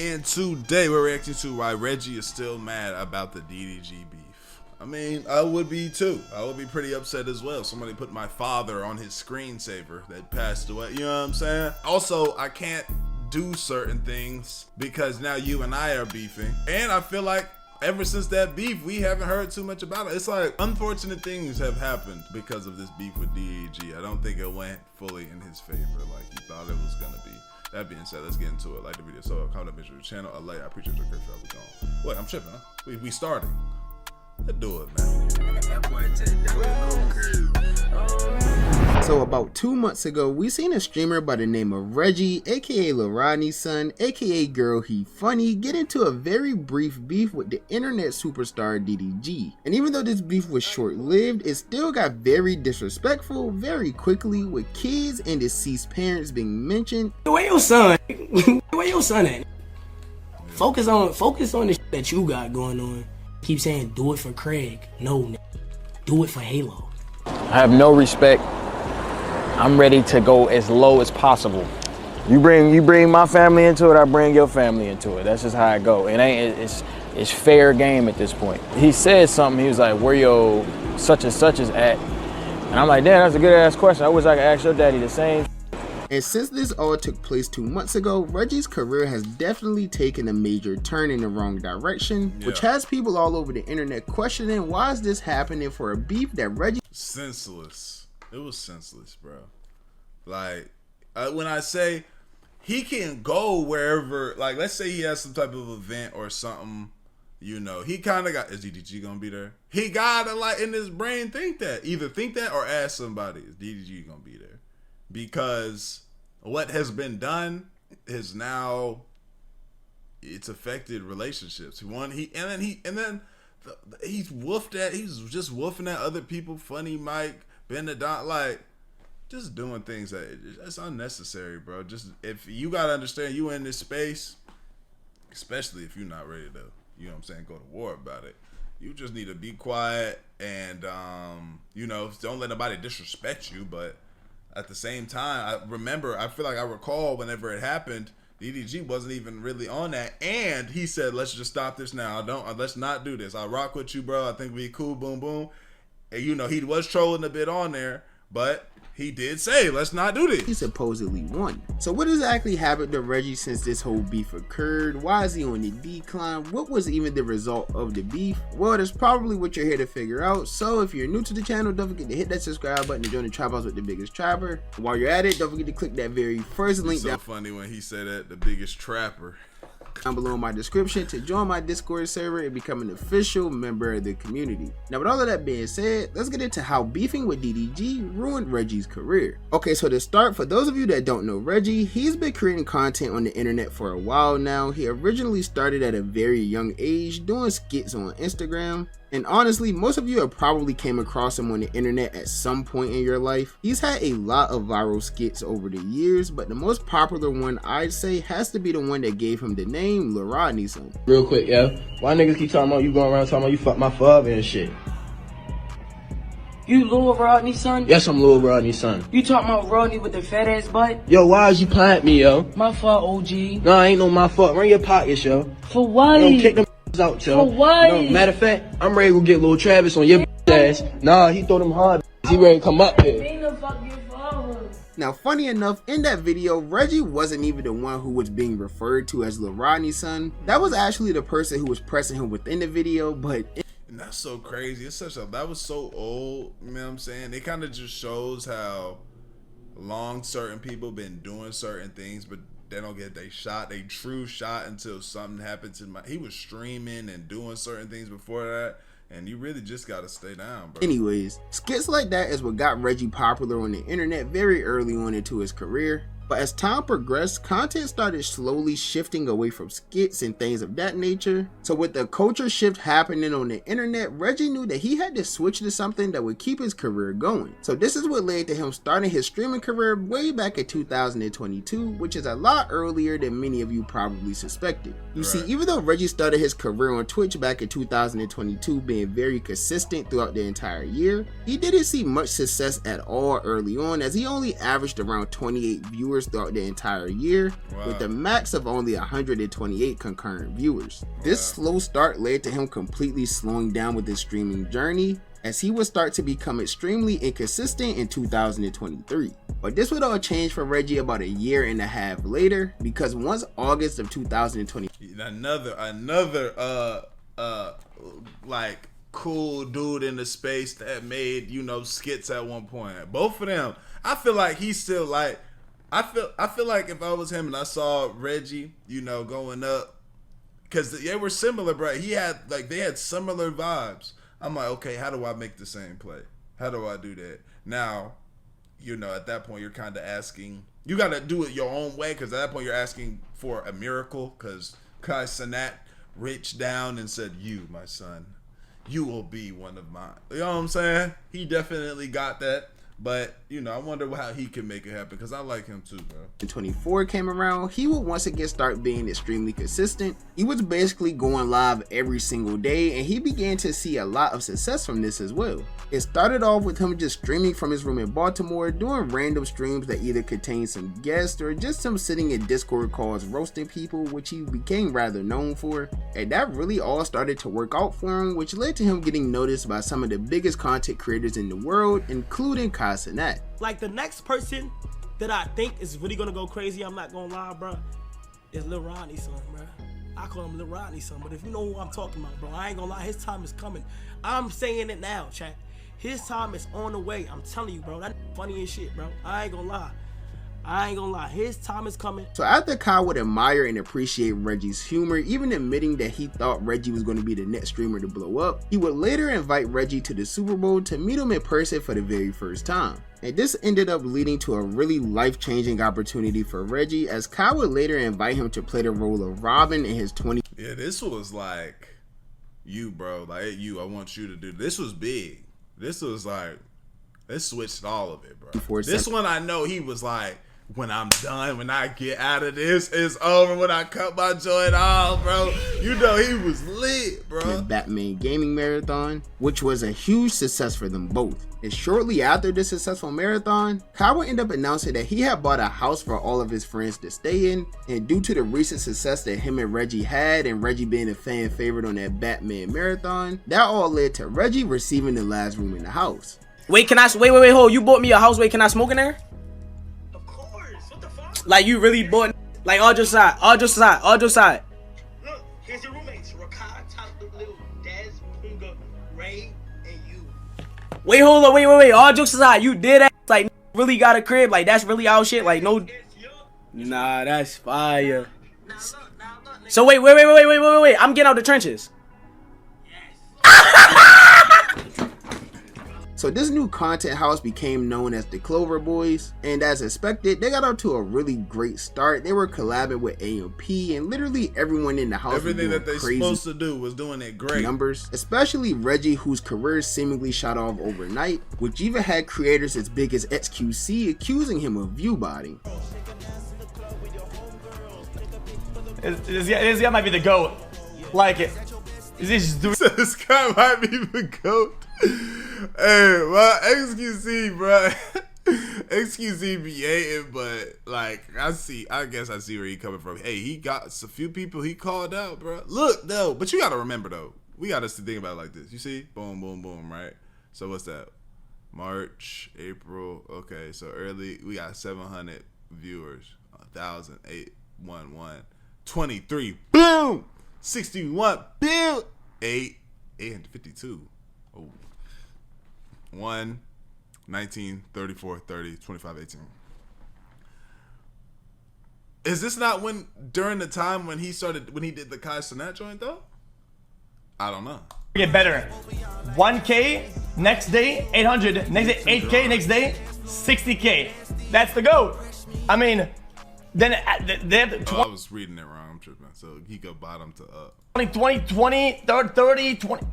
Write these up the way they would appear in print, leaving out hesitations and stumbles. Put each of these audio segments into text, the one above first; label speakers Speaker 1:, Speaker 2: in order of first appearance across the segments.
Speaker 1: And today we're reacting to why Reggie is still mad about the DDG beef. I mean, I would be too. I would be pretty upset as well. Somebody put my father on his screensaver that passed away. You know what I'm saying? Also, I can't do certain things because now you and I are beefing. And I feel like ever since that beef, we haven't heard too much about it. It's like unfortunate things have happened because of this beef with DDG. I don't think it went fully in his favor like he thought it was gonna be. That being said, let's get into it. Like the video, so comment, make sure the channel, a like. I appreciate your great job. We going. Wait, I'm tripping, huh? We starting. Let's do it, man.
Speaker 2: So about 2 months ago, we seen a streamer by the name of Reggie, aka Lil Rodney's son, aka Girl He Funny, get into a very brief beef with the internet superstar DDG. And even though this beef was short-lived, it still got very disrespectful very quickly, with kids and deceased parents being mentioned.
Speaker 3: Where your son? Where your son at? Focus on the shit that you got going on. Keep saying do it for Craig. No, do it for Halo.
Speaker 4: I have no respect. I'm ready to go as low as possible. You bring my family into it, I bring your family into it. That's just how I go. It's fair game at this point. He said something, he was like, where your such and such is at? And I'm like, damn, that's a good ass question. I wish I could ask your daddy the same.
Speaker 2: And since this all took place 2 months ago, Reggie's career has definitely taken a major turn in the wrong direction, which has people all over the internet questioning why is this happening for a beef that Reggie...
Speaker 1: Senseless. It was senseless, bro. Like, when I say he can go wherever, like, let's say he has some type of event or something, you know, he kind of got, is DDG gonna be there? He gotta, like, in his brain think that. Either think that or ask somebody, is DDG gonna be there? Because what has been done is now, it's affected relationships. He's just woofing at other people. Funny Mike, Benadot, like, just doing things that's unnecessary, bro. Just, if you gotta understand, you in this space, especially if you're not ready to, you know what I'm saying, go to war about it. You just need to be quiet and, you know, don't let nobody disrespect you. But at the same time, I feel like I recall whenever it happened, DDG wasn't even really on that, and he said, let's just stop this now. Let's not do this. I rock with you, bro. I think we cool, boom, boom. And, you know, he was trolling a bit on there, but he did say, let's not do this.
Speaker 2: He supposedly won. So what exactly happened to Reggie since this whole beef occurred? Why is he on the decline? What was even the result of the beef? Well, that's probably what you're here to figure out. So if you're new to the channel, don't forget to hit that subscribe button to join the Trap House with the biggest trapper. While you're at it, don't forget to click that very first link
Speaker 1: down. So funny when he said that, the biggest trapper.
Speaker 2: Down below in my description to join my Discord server and become an official member of the community. Now with all of that being said, let's get into how beefing with DDG ruined Reggie's career. Okay, so to start, for those of you that don't know Reggie, he's been creating content on the internet for a while now. He originally started at a very young age doing skits on Instagram. And honestly, most of you have probably came across him on the internet at some point in your life. He's had a lot of viral skits over the years, but the most popular one I'd say has to be the one that gave him the name Lil Rodney's son.
Speaker 5: Real quick, yo. Why niggas keep talking about you going around talking about you fuck my father and shit?
Speaker 3: You Lil Rodney's son?
Speaker 5: Yes, I'm Lil Rodney's son.
Speaker 3: You talking about Rodney with the fat ass butt?
Speaker 5: Yo, why is you playing at me, yo?
Speaker 3: My fault, OG.
Speaker 5: Nah, ain't no my fault. Run your pockets, yo.
Speaker 3: For what?
Speaker 5: Yo, kick them out, yo.
Speaker 3: For what?
Speaker 5: No, matter of fact, I'm ready to go get Lil Travis on your ass. Nah, he throw them hard. He ready to come up here.
Speaker 2: Now, funny enough, in that video, Reggie wasn't even the one who was being referred to as Lil Rodney's son. That was actually the person who was pressing him within the video, but...
Speaker 1: And that's so crazy. It's that was so old, you know what I'm saying? It kind of just shows how long certain people been doing certain things, but they don't get they true shot until something happens. He was streaming and doing certain things before that. And you really just gotta stay down, bro.
Speaker 2: Anyways, skits like that is what got Reggie popular on the internet very early on into his career. But as time progressed, content started slowly shifting away from skits and things of that nature. So with the culture shift happening on the internet, Reggie knew that he had to switch to something that would keep his career going. So this is what led to him starting his streaming career way back in 2022, which is a lot earlier than many of you probably suspected. You see, even though Reggie started his career on Twitch back in 2022 being very consistent throughout the entire year, he didn't see much success at all early on, as he only averaged around 28 viewers viewers throughout the entire year, with a max of only 128 concurrent viewers. This slow start led to him completely slowing down with his streaming journey, as he would start to become extremely inconsistent in 2023. But this would all change for Reggie about a year and a half later, because once August of 2020,
Speaker 1: another like cool dude in the space that made, you know, skits at one point. Both of them, I feel like he's still like, I feel like if I was him and I saw Reggie, you know, going up, because they were similar, bro. They had similar vibes. I'm like, okay, how do I make the same play? How do I do that? Now, you know, at that point, you're kind of asking, you got to do it your own way, because at that point, you're asking for a miracle, because Kai Cenat reached down and said, "You, my son, you will be one of mine." You know what I'm saying? He definitely got that. But, you know, I wonder how he can make it happen, because I like him too, bro.
Speaker 2: When 24 came around, he would once again start being extremely consistent. He was basically going live every single day, and he began to see a lot of success from this as well. It started off with him just streaming from his room in Baltimore, doing random streams that either contained some guests or just him sitting in Discord calls roasting people, which he became rather known for. And that really all started to work out for him, which led to him getting noticed by some of the biggest content creators in the world, including Kai Cenat.
Speaker 3: Like, the next person that I think is really gonna go crazy, I'm not gonna lie, bro, is Lil Rodney's son, bro. I call him Lil Rodney's son, but if you know who I'm talking about, bro, I ain't gonna lie, his time is coming. I'm saying it now, chat. His time is on the way. I'm telling you, bro. That funny as shit, bro. I ain't gonna lie. His time is coming.
Speaker 2: So after Kai would admire and appreciate Reggie's humor, even admitting that he thought Reggie was going to be the next streamer to blow up, he would later invite Reggie to the Super Bowl to meet him in person for the very first time. And this ended up leading to a really life-changing opportunity for Reggie, as Kai would later invite him to play the role of Robin in his 20.
Speaker 1: Yeah, this was like, you, bro. Like, I want you to do. This was big. This was like, it switched all of it, bro. This one, I know he was like, when I'm done, when I get out of this, it's over. When I cut my joint off, bro. You know he was lit, bro.
Speaker 2: The Batman Gaming Marathon, which was a huge success for them both. And shortly after this successful marathon, Kai would end up announcing that he had bought a house for all of his friends to stay in. And due to the recent success that him and Reggie had, and Reggie being a fan favorite on that Batman Marathon, that all led to Reggie receiving the last room in the house.
Speaker 3: Wait, hold. You bought me a house. Wait, can I smoke in there? Like, you really bought, like, all just side.
Speaker 6: Look, here's your roommates, Rakai, Tyler, Lil, Daz, Punga, Ray, and you.
Speaker 3: Wait, hold on, wait. All jokes aside, you did that? Like, really got a crib? Like, that's really our shit? Like, no. Nah, that's fire. So wait. I'm getting out the trenches.
Speaker 2: So this new content house became known as the Clover Boys, and as expected, they got out to a really great start. They were collabing with AMP, and literally everyone in the house
Speaker 1: everything that they supposed to do was doing it great.
Speaker 2: Numbers, especially Reggie, whose career seemingly shot off overnight, which even had creators as big as XQC accusing him of view botting.
Speaker 7: This guy might be the GOAT. Like it. This
Speaker 1: guy might be the GOAT. Hey, well, XQC, bro. XQC be hating, but like I guess I see where he coming from. Hey, he got a few people he called out, bro. Look, though, but you gotta remember though, we gotta think about it like this. You see, boom, boom, boom, right? So what's that? March, April. Okay, so early we got 700 viewers, 1,811, 23. Boom, 61. Bill 852. Oh. 1, 19, 34, 30, 25, 18. Is this not during the time when he did the Kai Cenat joint though? I don't know.
Speaker 7: Get better. 1K next day, 800 next day, 8K next day, 60K. That's the GOAT. I mean, then they have
Speaker 1: I was reading it wrong. I'm tripping. So he go bottom to up.
Speaker 7: 20, 30, 20.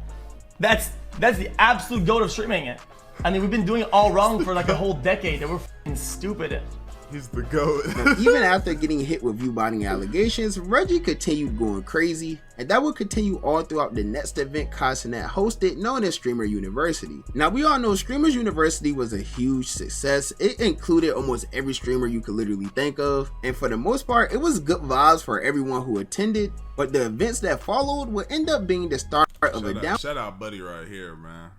Speaker 7: That's the absolute GOAT of streaming it. I mean, we've been doing it all wrong for like a whole decade. That we're f***ing stupid.
Speaker 1: He's the GOAT.
Speaker 2: Now, even after getting hit with view-botting allegations, Reggie continued going crazy, and that would continue all throughout the next event Castanet hosted, known as Streamer University. Now, we all know Streamers University was a huge success. It included almost every streamer you could literally think of, and for the most part, it was good vibes for everyone who attended, but the events that followed would end up being the start of a down.
Speaker 1: Shout out Buddy right here, man.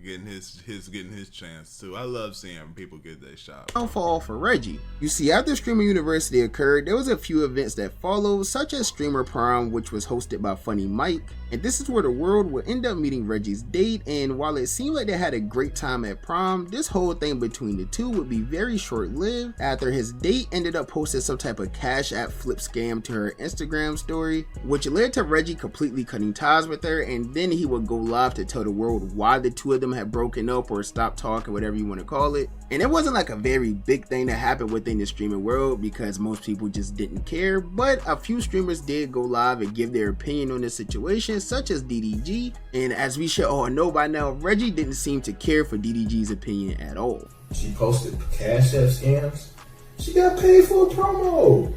Speaker 1: Getting his chance too. I love seeing people get their shot.
Speaker 2: Downfall for Reggie. You see, after Streamer University occurred, there was a few events that followed, such as Streamer Prom, which was hosted by Funny Mike, and this is where the world would end up meeting Reggie's date. And while it seemed like they had a great time at prom, this whole thing between the two would be very short-lived, after his date ended up posting some type of Cash App flip scam to her Instagram story, which led to Reggie completely cutting ties with her, and then he would go live to tell the world why the two of them had broken up or stopped talking, whatever you want to call it. And it wasn't like a very big thing that happened within the streaming world because most people just didn't care, but a few streamers did go live and give their opinion on the situation, such as DDG. And as we should all know by now, Reggie didn't seem to care for DDG's opinion at all.
Speaker 8: She posted Cash App scams. She got paid for a promo.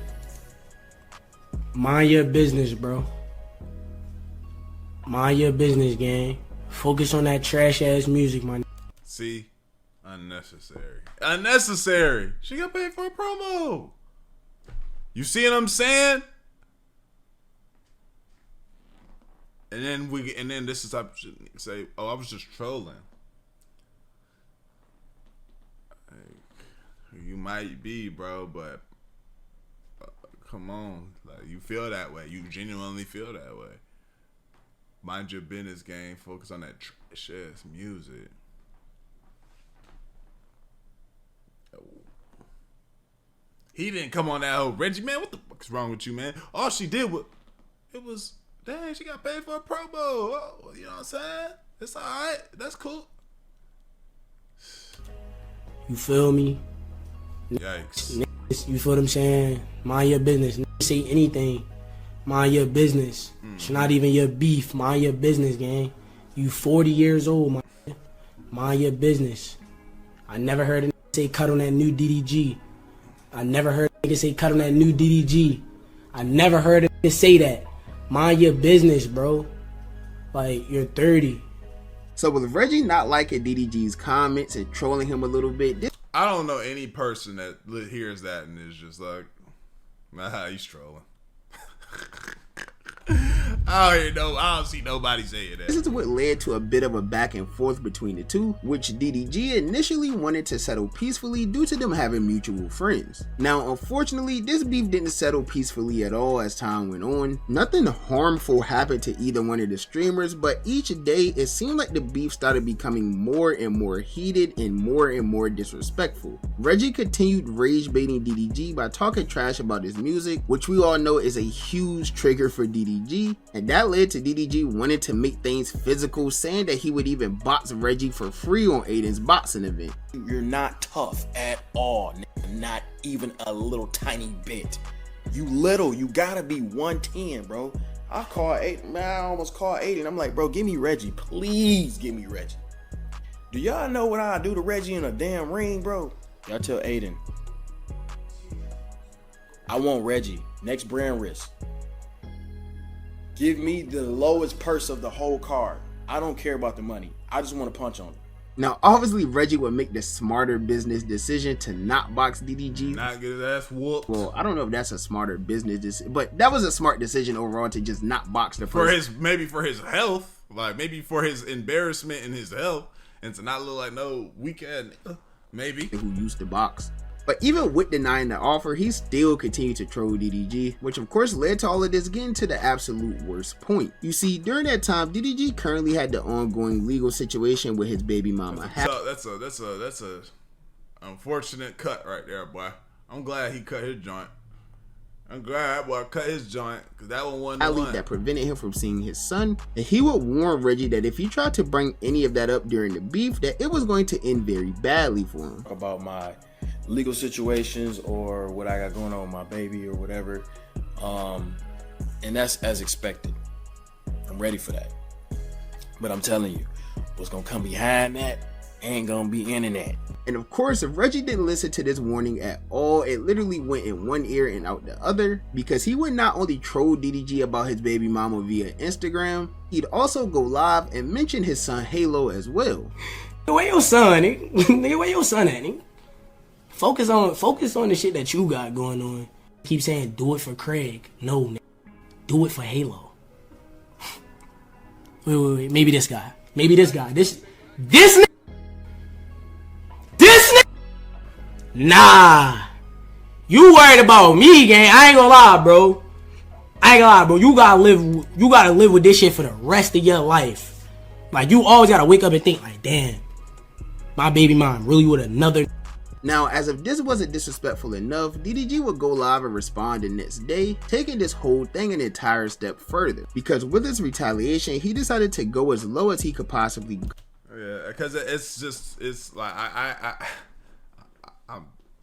Speaker 3: Mind your business, bro. Mind your business, gang. Focus on that trash ass music, man.
Speaker 1: See? Unnecessary. Unnecessary. She got paid for a promo. You see what I'm saying? And then this is I should say, oh, I was just trolling. Like, you might be, bro, but come on, like you feel that way. You genuinely feel that way. Mind your business, gang. Focus on that trash ass music. He didn't come on that whole Reggie, man. What the fuck's wrong with you, man? All she did was, dang, she got paid for a promo. Oh, you know what I'm saying? It's all right. That's cool.
Speaker 3: You feel me?
Speaker 1: Yikes.
Speaker 3: You feel what I'm saying? Mind your business. Say anything. Mind your business. It's not even your beef. Mind your business, gang. You 40 years old, man. Mind your business. I never heard a nigga say cut on that new DDG. I never heard a nigga say cut on that new DDG. I never heard a nigga say that. Mind your business, bro. Like, you're 30.
Speaker 2: So with Reggie not liking DDG's comments and trolling him a little bit,
Speaker 1: I don't know any person that hears that and is just like, nah, he's trolling. I don't see nobody saying that.
Speaker 2: This is what led to a bit of a back and forth between the two, which DDG initially wanted to settle peacefully due to them having mutual friends. Now, unfortunately, this beef didn't settle peacefully at all as time went on. Nothing harmful happened to either one of the streamers, but each day it seemed like the beef started becoming more and more heated and more disrespectful. Reggie continued rage baiting DDG by talking trash about his music, which we all know is a huge trigger for DDG, and that led to DDG wanting to make things physical, saying that he would even box Reggie for free on Aiden's boxing event.
Speaker 4: You're not tough at all, not even a little tiny bit. You little, you gotta be 110, bro. I called Aiden, man, I almost called Aiden. I'm like, bro, give me Reggie, please give me Reggie. Do y'all know what I do to Reggie in a damn ring, bro? Y'all tell Aiden. I want Reggie, next brand risk. Give me the lowest purse of the whole card. I don't care about the money. I just want to punch on him.
Speaker 2: Now, obviously, Reggie would make the smarter business decision to not box DDG.
Speaker 1: Not get his ass whooped.
Speaker 2: Well, I don't know if that's a smarter business decision, but that was a smart decision overall to just not box the first.
Speaker 1: Maybe for his health, like maybe for his embarrassment and his health, and to not look like no weak ass nigga, maybe.
Speaker 2: Who used to box. But even with denying the offer, he still continued to troll DDG, which of course led to all of this getting to the absolute worst point. You see, during that time, DDG currently had the ongoing legal situation with his baby mama.
Speaker 1: So that's a unfortunate cut right there, boy. I'm glad he cut his joint. I'm glad that boy cut his joint, because that one wasn't the one
Speaker 2: that prevented him from seeing his son, and he would warn Reggie that if he tried to bring any of that up during the beef, that it was going to end very badly for him.
Speaker 4: About my legal situations or what I got going on with my baby or whatever, and that's as expected. I'm ready for that, but I'm telling you, what's gonna come behind that ain't gonna be internet.
Speaker 2: And of course, if Reggie didn't listen to this warning at all, it literally went in one ear and out the other, because he would not only troll DDG about his baby mama via Instagram, he'd also go live and mention his son Halo as well.
Speaker 3: Where your son, nigga? Where your son at, nigga? Focus on the shit that you got going on. Keep saying, do it for Craig. No, nigga. Do it for Halo. Wait. Maybe this guy. This nigga. Nah. You worried about me, gang. I ain't gonna lie, bro. You gotta live with this shit for the rest of your life. Like, you always gotta wake up and think, like, damn, my baby mom really with another.
Speaker 2: Now, as if this wasn't disrespectful enough, DDG would go live and respond the next day, taking this whole thing an entire step further. Because with his retaliation, he decided to go as low as he could possibly go.
Speaker 1: Yeah, because it's like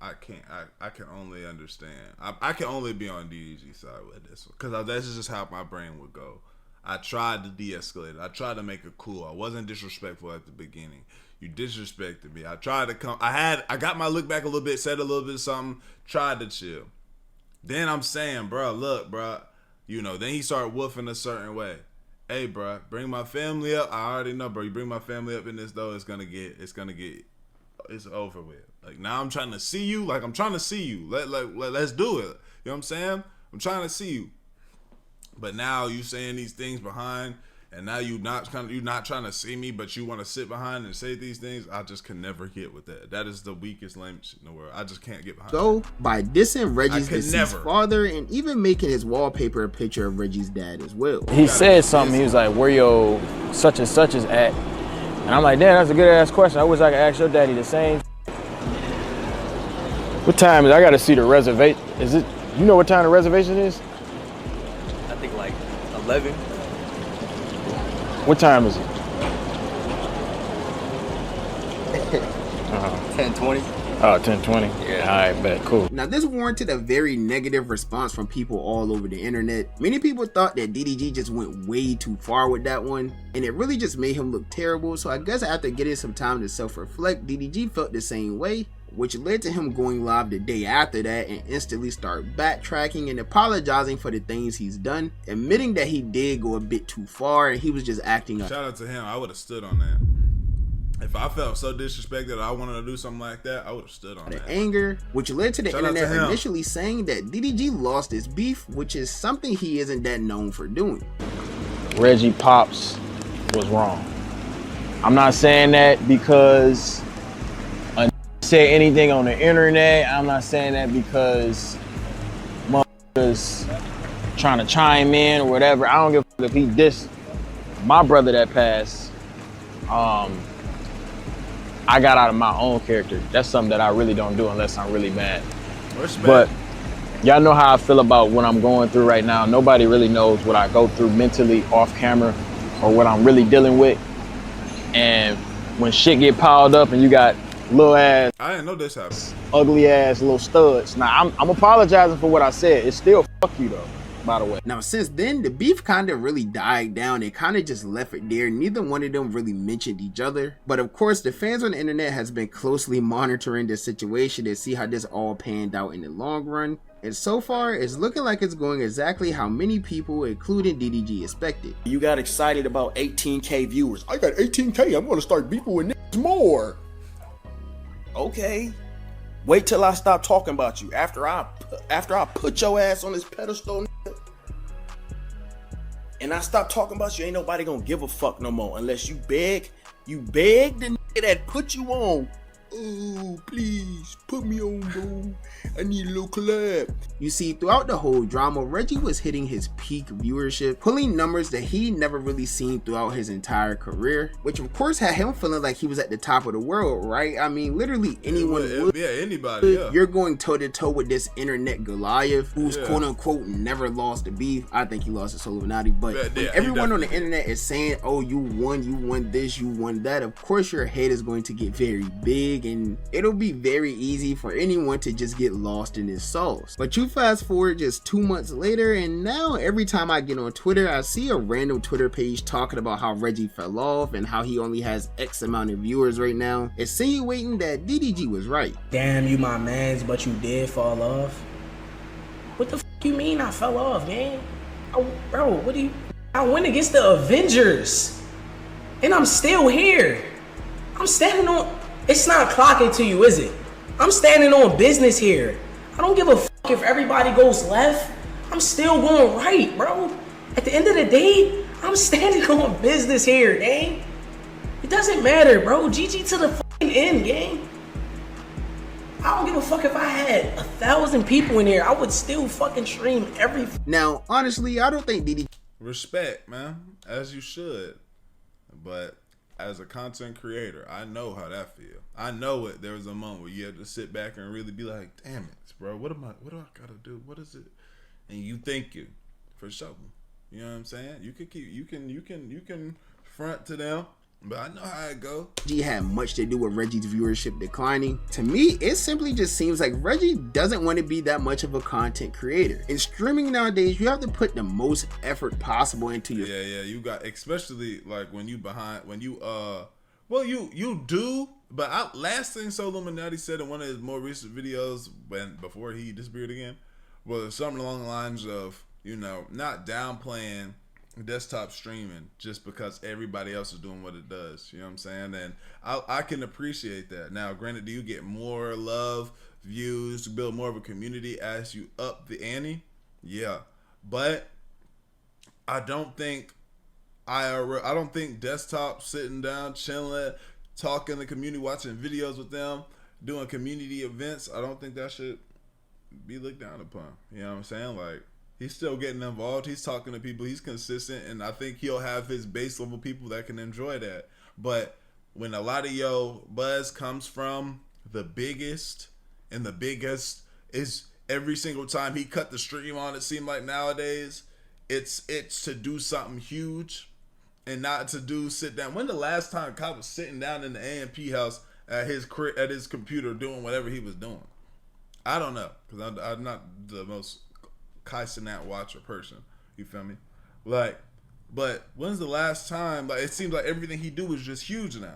Speaker 1: I can only understand. I can only be on DDG's side with this one, because that's just how my brain would go. I tried to de-escalate it. I tried to make it cool. I wasn't disrespectful at the beginning. You disrespected me. I tried to come. I got my look back a little bit, said a little bit of something, tried to chill. Then I'm saying, bro, look, bro, then he started woofing a certain way. Hey, bro, bring my family up. I already know, bro. You bring my family up in this, though, it's over with. Like, now I'm trying to see you. Like, I'm trying to see you. Let's do it. You know what I'm saying? I'm trying to see you. But now you saying these things behind, and now you not trying to see me, but you want to sit behind and say these things. I just can never get with that. That is the weakest language in the world. I just can't get behind.
Speaker 2: So by dissing Reggie's deceased father and even making his wallpaper a picture of Reggie's dad as well.
Speaker 4: He said something. He was like, "Where your such and such is at?" And I'm like, "Damn, that's a good ass question. I wish I could ask your daddy the same." What time is it? I gotta see the reservation. Is it? You know what time the reservation is?
Speaker 9: I think like 11.
Speaker 4: What time is it?
Speaker 9: 10:20.
Speaker 4: Oh, 10:20. Yeah. All right, bet. Cool.
Speaker 2: Now, this warranted a very negative response from people all over the internet. Many people thought that DDG just went way too far with that one, and it really just made him look terrible. So I guess after getting some time to self-reflect, DDG felt the same way, which led to him going live the day after that and instantly start backtracking and apologizing for the things he's done, admitting that he did go a bit too far and he was just acting up.
Speaker 1: Shout out to him. I would have stood on that. If I felt so disrespected that I wanted to do something like that, I would have stood on that.
Speaker 2: Anger, which led to the internet initially saying that DDG lost his beef, which is something he isn't that known for doing.
Speaker 4: Reggie Pops was wrong. I'm not saying that because say anything on the internet. I'm not saying that because motherfuckers trying to chime in or whatever. I don't give a fuck if he dissed my brother that passed. I got out of my own character. That's something that I really don't do unless I'm really mad.
Speaker 1: Respect.
Speaker 4: But y'all know how I feel about what I'm going through right now. Nobody really knows what I go through mentally off camera or what I'm really dealing with. And when shit get piled up and you got little ass,
Speaker 1: I didn't know this happened.
Speaker 4: Ugly ass little studs. Now I'm apologizing for what I said. It's still fuck you though, by the way.
Speaker 2: Now since then, the beef kind of really died down. They kind of just left it there. Neither one of them really mentioned each other. But of course, the fans on the internet has been closely monitoring the situation to see how this all panned out in the long run. And so far, it's looking like it's going exactly how many people, including DDG, expected.
Speaker 10: You got excited about 18K viewers. I got 18K. I'm going to start beefing with niggas more. Okay, wait till I stop talking about you. After I put your ass on this pedestal, and I stop talking about you, ain't nobody gonna give a fuck no more unless you beg the nigga that put you on. Oh, please put me on, bro. I need a little collab.
Speaker 2: You see, throughout the whole drama, Reggie was hitting his peak viewership, pulling numbers that he never really seen throughout his entire career, which of course had him feeling like he was at the top of the world, right? I mean, literally anyone would.
Speaker 1: Yeah, anybody, yeah.
Speaker 2: You're going toe to toe with this internet Goliath who's quote unquote never lost a beef. I think he lost to Illuminati, but when everyone on the internet is saying, oh, you won this, you won that, of course your head is going to get very big and it'll be very easy for anyone to just get lost in this sauce. But you fast forward just 2 months later, and now every time I get on Twitter, I see a random Twitter page talking about how Reggie fell off and how he only has X amount of viewers right now, insinuating that DDG was right.
Speaker 3: Damn, you my mans, but you did fall off. What the f you mean I fell off, man? Oh, bro, what do you... I went against the Avengers, and I'm still here. I'm standing on... It's not clocking to you, is it? I'm standing on business here. I don't give a f if everybody goes left. I'm still going right, bro. At the end of the day, I'm standing on business here, gang. It doesn't matter, bro. GG to the fucking end, gang. I don't give a fuck if I had 1,000 people in here. I would still fucking stream every...
Speaker 2: Now, honestly, I don't think DDG...
Speaker 1: Respect, man, as you should. But as a content creator, I know how that feels. I know it. There was a moment where you had to sit back and really be like, damn it, bro, what do I gotta do? What is it? And you think you, for sure. You know what I'm saying? You can front to them, but I know how it go.
Speaker 2: Reggie had much to do with Reggie's viewership declining. To me, it simply just seems like Reggie doesn't want to be that much of a content creator. In streaming nowadays, you have to put the most effort possible into your...
Speaker 1: Yeah, you got, especially like when you well, you do, but last thing Illuminati said in one of his more recent videos, before he disappeared again, was something along the lines of, you know, not downplaying desktop streaming just because everybody else is doing what it does. You know what I'm saying? And I can appreciate that. Now, granted, do you get more love, views, to build more of a community as you up the ante? Yeah, but I don't think desktop sitting down, chilling, talking to the community, watching videos with them, doing community events, I don't think that should be looked down upon. You know what I'm saying? Like, he's still getting involved. He's talking to people. He's consistent, and I think he'll have his base level people that can enjoy that. But when a lot of yo buzz comes from the biggest, and the biggest is every single time he cut the stream on, it seemed like nowadays it's to do something huge and not to sit down. When the last time Kyle was sitting down in the AMP house at his computer doing whatever he was doing? I don't know, because I'm not the most Kai Cenat watcher person. You feel me? Like, but when's the last time? Like, it seems like everything he do is just huge now.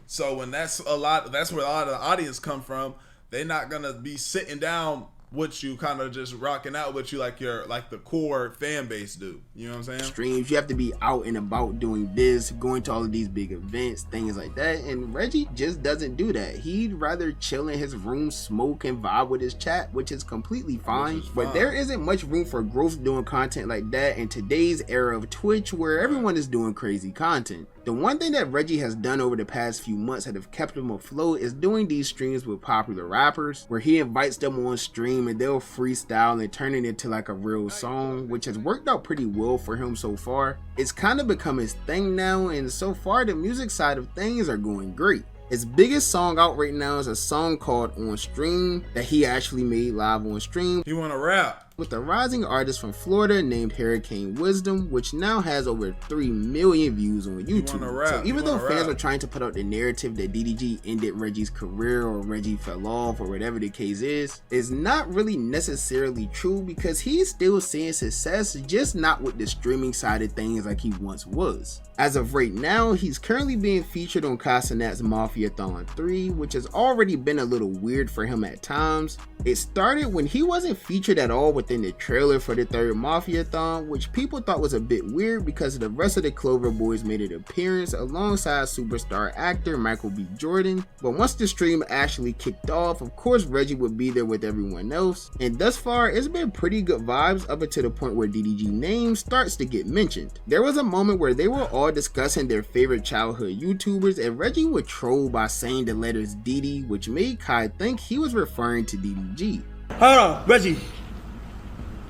Speaker 1: So when that's where a lot of the audience come from. They're not gonna be sitting down with you, kind of just rocking out with you like the core fan base do. You know what I'm saying?
Speaker 2: Streams, you have to be out and about doing this, going to all of these big events, things like that. And Reggie just doesn't do that. He'd rather chill in his room, smoke, and vibe with his chat, which is completely fine. But there isn't much room for growth doing content like that in today's era of Twitch, where everyone is doing crazy content. The one thing that Reggie has done over the past few months that have kept him afloat is doing these streams with popular rappers, where he invites them on stream and they'll freestyle and turn it into like a real song, which has worked out pretty well for him so far. It's kind of become his thing now, and so far the music side of things are going great. His biggest song out right now is a song called On Stream that he actually made live on stream.
Speaker 1: He wanna rap
Speaker 2: with a rising artist from Florida named Hurricane Wisdom, which now has over 3 million views on YouTube. So even though fans are trying to put out the narrative that DDG ended Reggie's career or Reggie fell off or whatever the case is, it's not really necessarily true, because he's still seeing success, just not with the streaming side of things like he once was. As of right now, he's currently being featured on Kai Cenat's Mafiathon 3, which has already been a little weird for him at times. It started when he wasn't featured at all within the trailer for the third Mafiathon, which people thought was a bit weird because the rest of the Clover boys made an appearance alongside superstar actor Michael B. Jordan. But once the stream actually kicked off, of course Reggie would be there with everyone else, and thus far it's been pretty good vibes up until the point where DDG name starts to get mentioned. There was a moment where they were all discussing their favorite childhood YouTubers, and Reggie would troll by saying the letters DD, which made Kai think he was referring to DDG.
Speaker 3: Hold on, Reggie.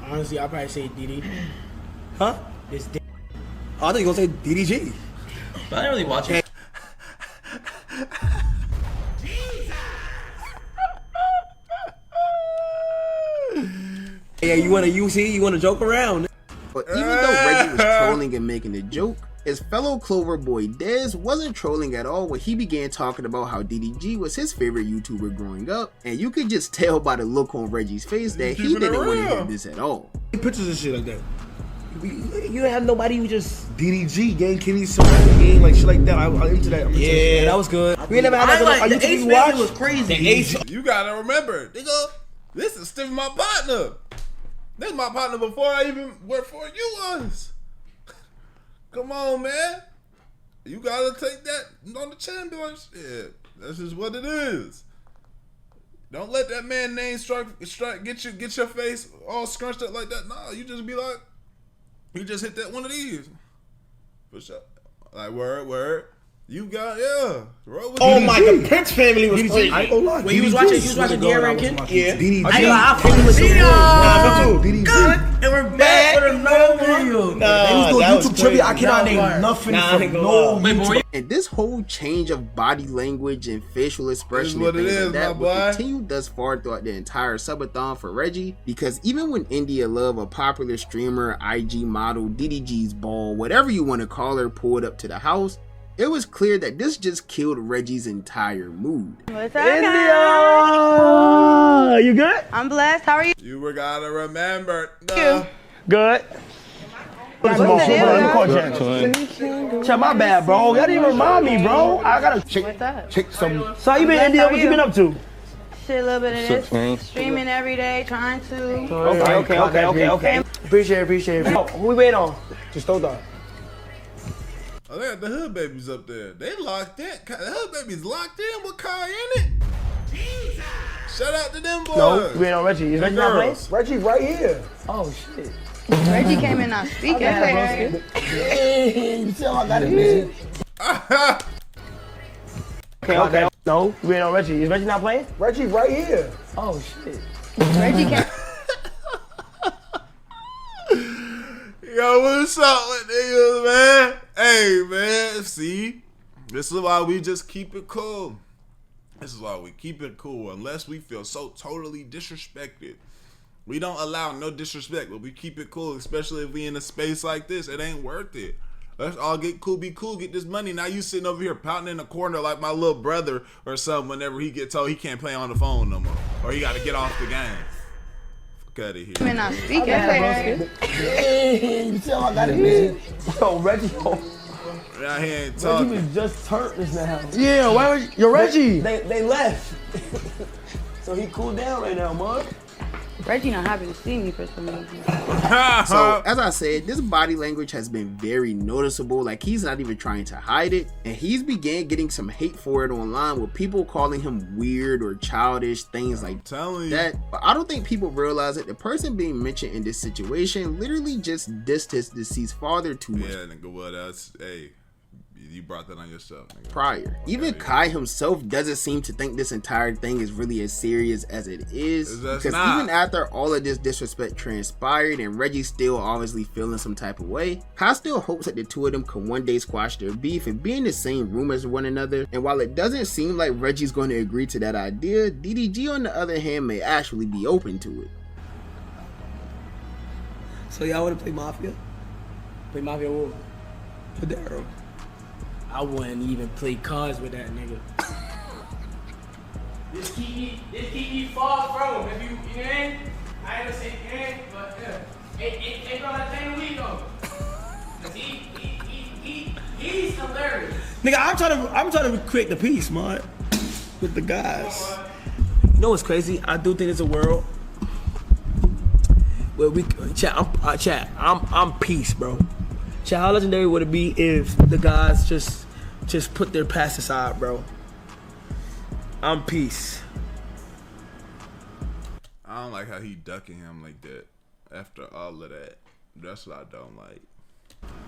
Speaker 3: Honestly, I'll probably say DD. Huh? It's D.
Speaker 5: Oh, I thought you were gonna say DDG.
Speaker 9: But I didn't really watch it.
Speaker 5: Yeah, you wanna joke around.
Speaker 2: But even though Reggie was trolling and making a joke, His fellow Clover boy Dez wasn't trolling at all when he began talking about how DDG was his favorite YouTuber growing up, and you could just tell by the look on Reggie's face that he didn't want to hear this at all.
Speaker 11: Pictures and shit like that. You have nobody who just DDG, Gang Kenny, some game like shit like that. I'm into that.
Speaker 5: Yeah, that was good.
Speaker 11: We ain't never had that.
Speaker 6: Like, the Ace family was crazy.
Speaker 1: You gotta remember, nigga, this is still my partner. This is my partner before I even worked for you was. Come on, man. You gotta take that on the chin, boy. Shit, that's just what it is. Don't let that man name strike get your face all scrunched up like that. Nah, you just be like, you just hit that one of these. For sure. Like word. You got
Speaker 11: Oh my, the Prince family was crazy.
Speaker 3: I ain't gonna lie. When you was watching Dior and Ken?
Speaker 11: Yeah.
Speaker 3: DDG. I fucking with DDG. And we're back with another video.
Speaker 11: Nah, that was trivia. I cannot name nothing from no YouTube.
Speaker 2: And this whole change of body language and facial expression
Speaker 1: what
Speaker 2: and
Speaker 1: it
Speaker 2: things
Speaker 1: is,
Speaker 2: like that
Speaker 1: my
Speaker 2: will
Speaker 1: boy.
Speaker 2: continue thus far throughout the entire subathon for Reggie, because even when India Love, a popular streamer, IG model, DDG's ball, whatever you want to call her, pulled up to the house, it was clear that this just killed Reggie's entire mood.
Speaker 12: What's up,
Speaker 7: India!
Speaker 12: guys?
Speaker 7: You good?
Speaker 12: I'm blessed. How are you?
Speaker 1: You were gotta remember.
Speaker 7: Good.
Speaker 12: What's the deal,
Speaker 7: Check my bad, bro. Y'all didn't even remind me, bro. I gotta
Speaker 12: What's up?
Speaker 11: Check some.
Speaker 7: So you been in India? What you been up to?
Speaker 12: Shit, a little bit of this. Streaming every day, trying to.
Speaker 7: Okay. Appreciate it. Oh, who we waiting on?
Speaker 11: Just hold on.
Speaker 1: Oh, they got the hood babies up there. They locked in. The hood babies locked in with Kai in it. Jesus. Shout out to them boys.
Speaker 7: No, we waiting on Reggie. Is Reggie not playing?
Speaker 11: Reggie right here.
Speaker 7: Oh shit.
Speaker 12: Reggie came in not speaking.
Speaker 11: You tell I got it, man.
Speaker 7: Okay. No, we waiting on Reggie. Is Reggie not playing?
Speaker 11: Reggie right here.
Speaker 7: Oh shit.
Speaker 12: Reggie came.
Speaker 1: Yo, what's up with niggas, man? Hey, man, see? This is why we just keep it cool. This is why we keep it cool. Unless we feel so totally disrespected. We don't allow no disrespect, but we keep it cool, especially if we in a space like this. It ain't worth it. Let's all get cool, be cool, get this money. Now you sitting over here pouting in the corner like my little brother or something whenever he get told he can't play on the phone no more. Or he got to get off the game. Cut it here.
Speaker 12: Came in not speaking.
Speaker 11: You tell I got it, man.
Speaker 7: Yo, Reggie.
Speaker 1: Yeah, he ain't talking.
Speaker 7: Reggie was just turned this now.
Speaker 11: Yeah, why was you're Reggie?
Speaker 7: They left. So he cooled down right now, man.
Speaker 12: Reggie not happy to see me for some reason.
Speaker 2: So, as I said, this body language has been very noticeable. Like, he's not even trying to hide it. And he's began getting some hate for it online with people calling him weird or childish, things like that. But I don't think people realize that the person being mentioned in this situation literally just dissed his deceased father too much.
Speaker 1: Yeah, nigga, well, that's, hey, you brought that on yourself, nigga.
Speaker 2: Prior. Even Kai himself doesn't seem to think this entire thing is really as serious as it is. Because even after all of this disrespect transpired and Reggie's still obviously feeling some type of way, Kai still hopes that the two of them can one day squash their beef and be in the same room as one another. And while it doesn't seem like Reggie's going to agree to that idea, DDG on the other hand may actually be open to it.
Speaker 3: So y'all want to play Mafia? Play Mafia what? For Daryl. I wouldn't even play cards with that nigga. This Kiki falls from him. If you ain't, I ain't gonna say ain't, but ain't gonna let the week go. Cause he's hilarious. Nigga, I'm trying to create the peace, man, with the guys. You know what's crazy? I do think it's a world where we I'm peace, bro. Chat, how legendary would it be if the guys just put their past aside, bro? I'm peace.
Speaker 1: I don't like how he ducking him like that after all of that. That's what I don't like.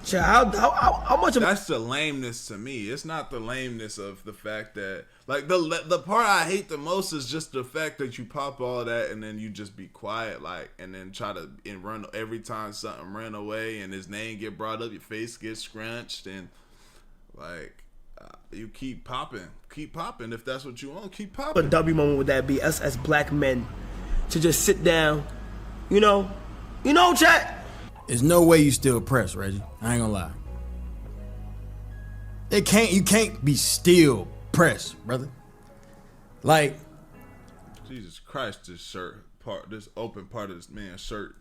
Speaker 3: Chat, how much of
Speaker 1: that's the lameness to me. It's not the lameness of the fact that, like, the part I hate the most is just the fact that you pop all that and then you just be quiet, like, and then try to run every time something ran away and his name get brought up, your face gets scrunched, and like you keep popping if that's what you want. Keep popping.
Speaker 3: a W moment would that be? Us as black men to just sit down, you know, chat.
Speaker 4: There's no way you still press, Reggie. I ain't gonna lie. You can't be still pressed, brother. Like,
Speaker 1: Jesus Christ, this open part of this man's shirt.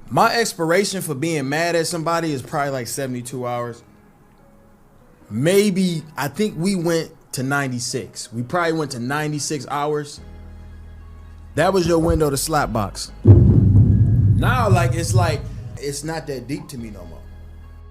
Speaker 4: my expiration for being mad at somebody is probably like 72 hours. Maybe, I think we went to 96. We probably went to 96 hours. That was your window to slap box. Now, it's not that deep to me no more.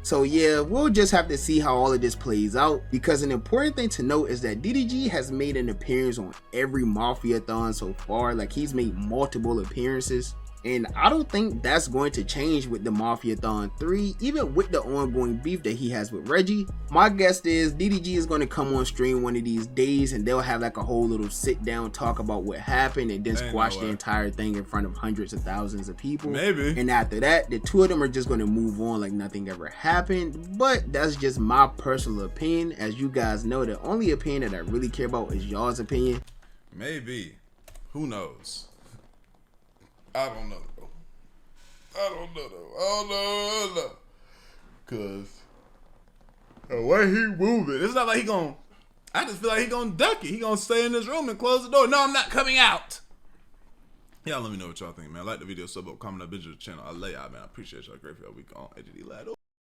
Speaker 2: So yeah, we'll just have to see how all of this plays out, because an important thing to note is that DDG has made an appearance on every Mafiathon so far. Like, he's made multiple appearances, and I don't think that's going to change with the Mafiathon 3, even with the ongoing beef that he has with Reggie. My guess is DDG is going to come on stream one of these days and they'll have like a whole little sit down talk about what happened and then squash the entire thing in front of hundreds of thousands of people.
Speaker 1: Maybe.
Speaker 2: And after that, the two of them are just going to move on like nothing ever happened. But that's just my personal opinion. As you guys know, the only opinion that I really care about is y'all's opinion.
Speaker 1: Maybe. Who knows? I don't know though. I don't know. Cause the way he moving, it's not like he gon'. I just feel like he gonna duck it. He gonna stay in this room and close the door. No, I'm not coming out. Y'all let me know what y'all think, man. Like the video, sub up, comment, up, visit the channel. I lay out, man. I appreciate y'all. Great for y'all week on AGD Lado.